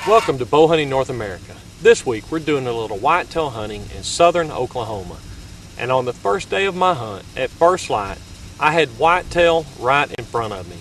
Welcome to Bow Hunting North America. This week we're doing a little whitetail hunting in southern Oklahoma. And on the first day of my hunt, at first light, I had whitetail right in front of me.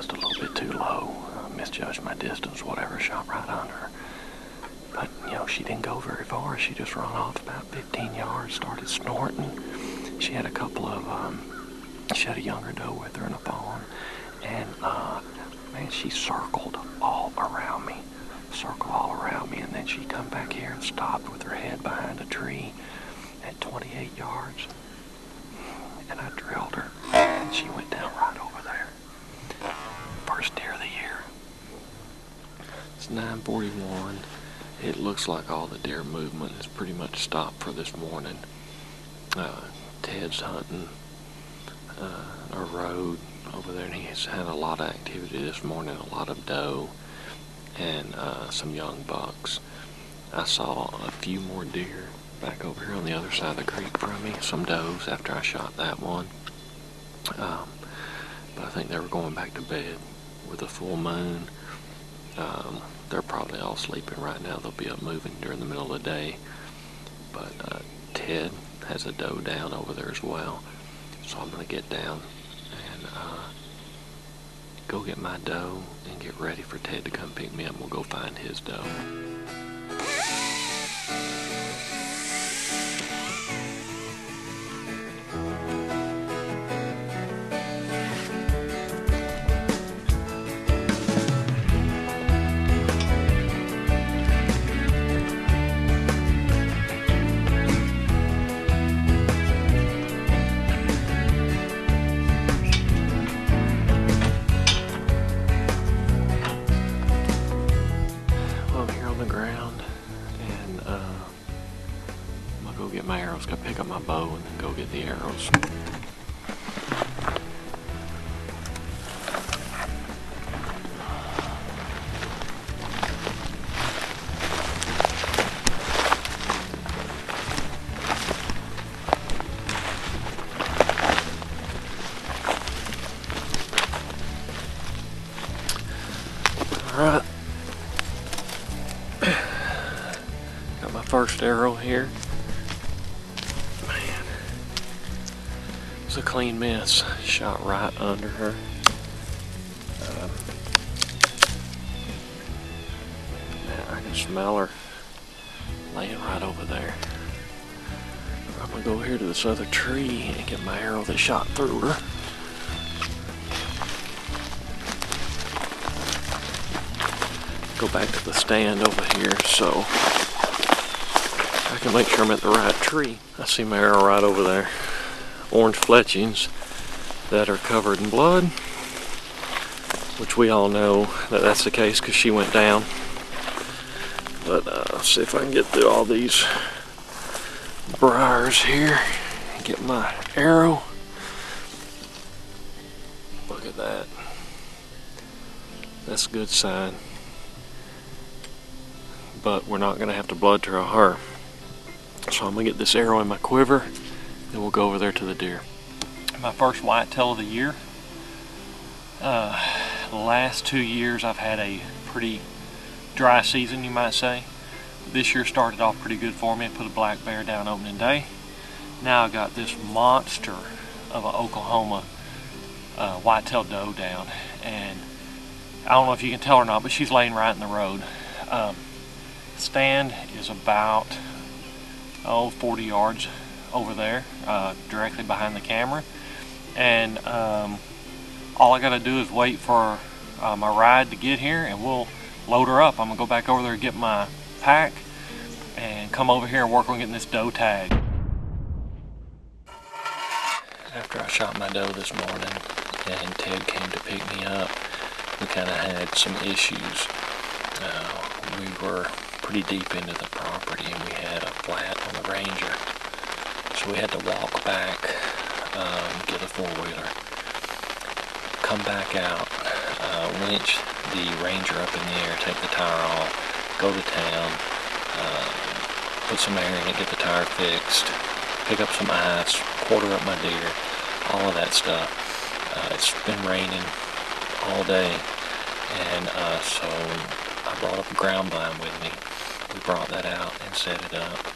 just a little bit too low. Misjudged my distance, whatever, shot right under her. But, you know, she didn't go very far. She just ran off about 15 yards, started snorting. She had a couple of, she had a younger doe with her in a fawn. And, man, she circled all around me. And then she come back here and stopped with her head behind a tree at 28 yards. And I drilled her, and she went down right over there. First deer of the year. It's 9:41. It looks like all the deer movement is pretty much stopped for this morning. Ted's hunting a road over there, and he's had a lot of activity this morning, a lot of doe and some young bucks. I saw a few more deer back over here on the other side of the creek from me, some does after I shot that one. But I think they were going back to bed with a full moon. They're probably all sleeping right now. They'll be up moving during the middle of the day. But Ted has a doe down over there as well. So I'm going to get down and go get my doe and get ready for Ted to come pick me up. We'll go find his doe. Get my arrows, gotta pick up my bow and then go get the arrows. Alright. Got my first arrow here. It's a clean miss. Shot right under her. Man, I can smell her laying right over there. I'm gonna go here to this other tree and get my arrow that shot through her. Go back to the stand over here so I can make sure I'm at the right tree. I see my arrow right over there. Orange fletchings that are covered in blood, which we all know that that's the case because she went down. But let's see if I can get through all these briars here and get my arrow. Look at that. That's a good sign. But we're not going to have to blood trail her. So I'm going to get this arrow in my quiver. Then we'll go over there to the deer. My first whitetail of the year. The last 2 years I've had a pretty dry season, you might say. This year started off pretty good for me. I put a black bear down opening day. Now I got this monster of an Oklahoma whitetail doe down. And I don't know if you can tell or not, but she's laying right in the road. Stand is about 40 yards over there, directly behind the camera, and all I gotta do is wait for my ride to get here and we'll load her up. I'm gonna go back over there and get my pack and come over here and work on getting this doe tag. After I shot my doe this morning and Ted came to pick me up, we kind of had some issues. We were pretty deep into the property and we had a flat on the Ranger. So we had to walk back, get a four-wheeler, come back out, winch the Ranger up in the air, take the tire off, go to town, put some air in it, get the tire fixed, pick up some ice, quarter up my deer, all of that stuff. It's been raining all day, and so I brought up a ground blind with me. We brought that out and set it up.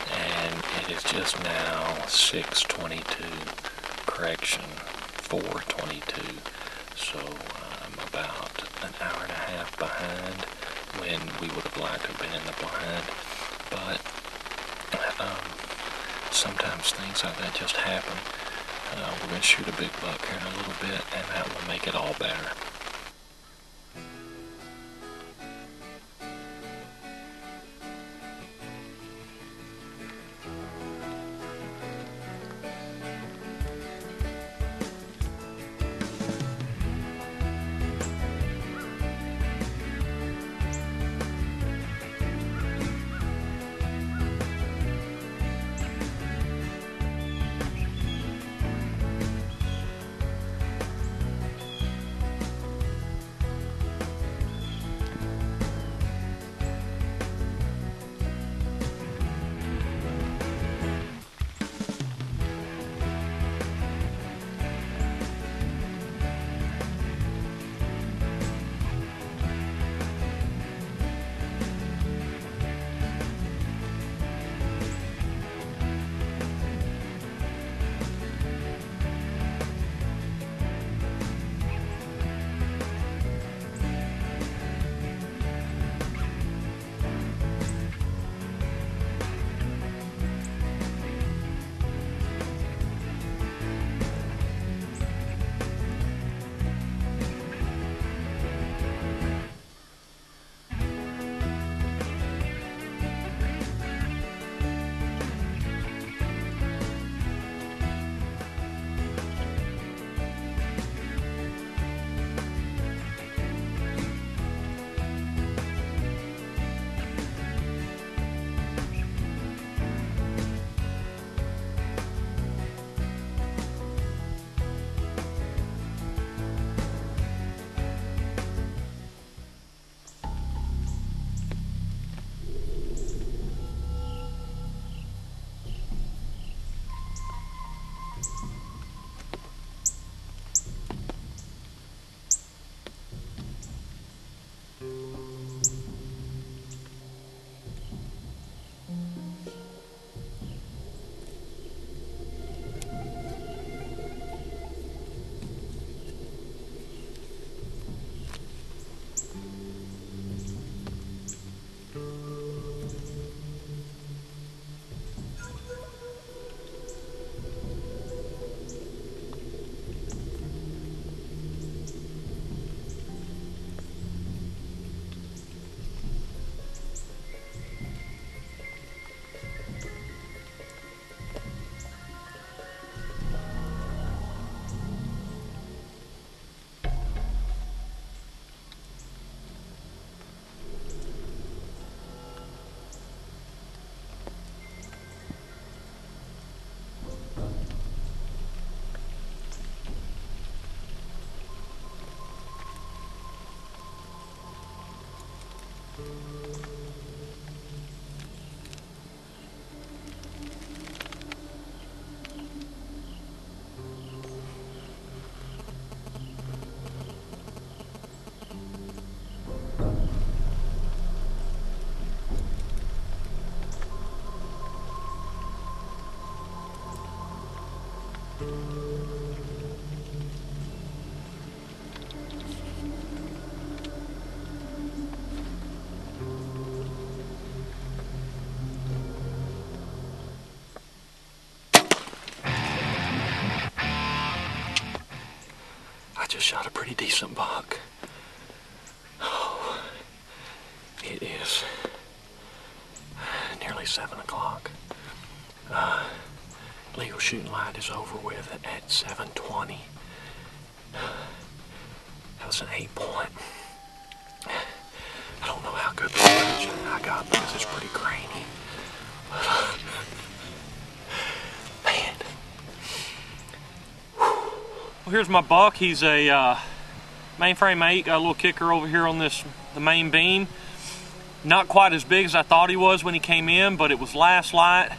And it is just now 6:22, correction, 4:22. So I'm blind when we would have liked to have been in the blind. But sometimes things like that just happen. We're going to shoot a big buck here in a little bit, and that will make it all better. Just shot a pretty decent buck. Oh, it is nearly 7 o'clock. Legal shooting light is over with at 7:20. That was an 8-point. I don't know how good the footage I got because it's pretty grainy. Man. Well, here's my buck. He's a mainframe 8. Got a little kicker over here on the main beam. Not quite as big as I thought he was when he came in, but it was last light.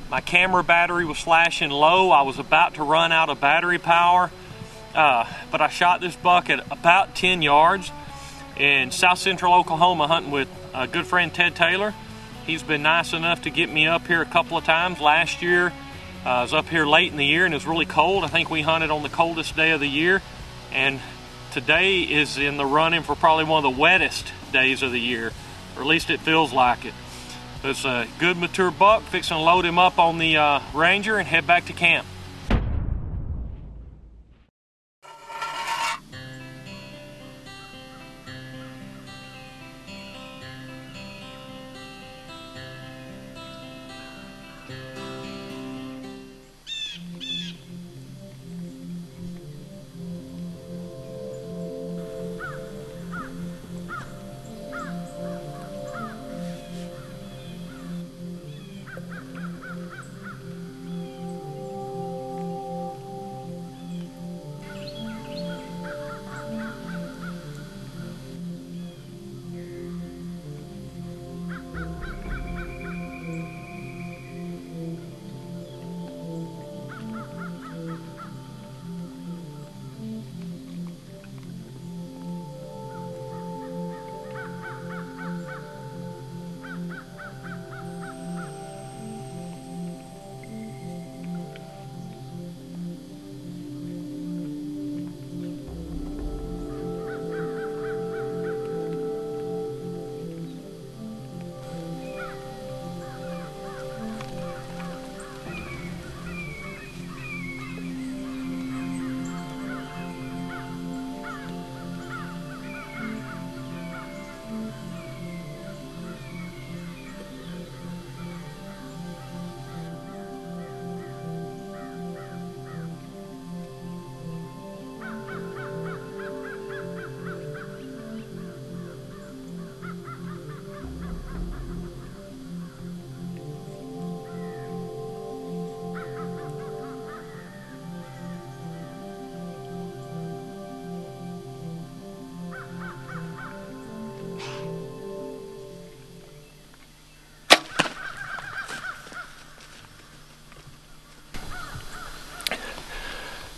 My camera battery was flashing low. I was about to run out of battery power. But I shot this buck at about 10 yards in south central Oklahoma hunting with a good friend Ted Taylor. He's been nice enough to get me up here a couple of times. Last year I was up here late in the year and it was really cold. I think we hunted on the coldest day of the year, and today is in the running for probably one of the wettest days of the year, or at least it feels like it. It's a good mature buck. Fixing to load him up on the Ranger and head back to camp.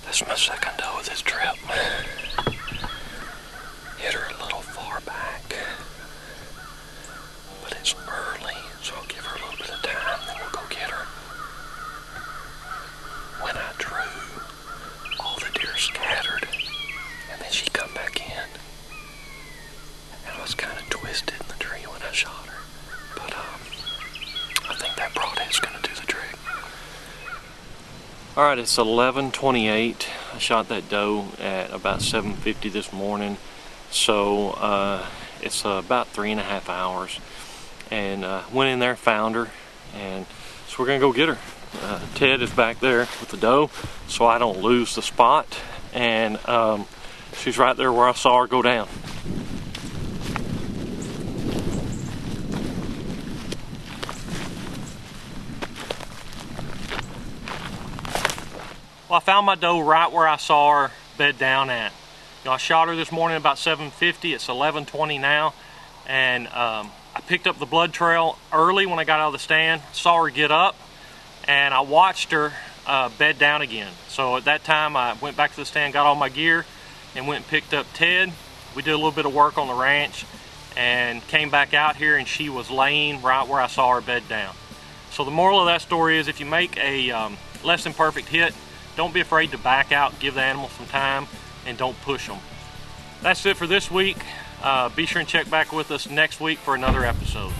This is my second doe of this trip. Hit her a little far back, but it's early, so I'll give her a little bit of time, then we'll go get her. When I drew, all the deer scattered, and then she come back in. And I was kind of twisted in the tree when I shot her, but I think that broadhead's gonna do the trick. Alright, it's 11:28. I shot that doe at about 7:50 this morning, so it's about 3.5 hours, and went in there, found her, and so we're gonna go get her. Ted is back there with the doe, so I don't lose the spot, and she's right there where I saw her go down. Well, I found my doe right where I saw her bed down at. You know, I shot her this morning about 7:50. It's 11:20 now, and I picked up the blood trail early when I got out of the stand. Saw her get up, and I watched her bed down again. So at that time, I went back to the stand, got all my gear, and went and picked up Ted. We did a little bit of work on the ranch, and came back out here, and she was laying right where I saw her bed down. So the moral of that story is, if you make a less than perfect hit, don't be afraid to back out, give the animal some time, and don't push them. That's it for this week. Be sure and check back with us next week for another episode.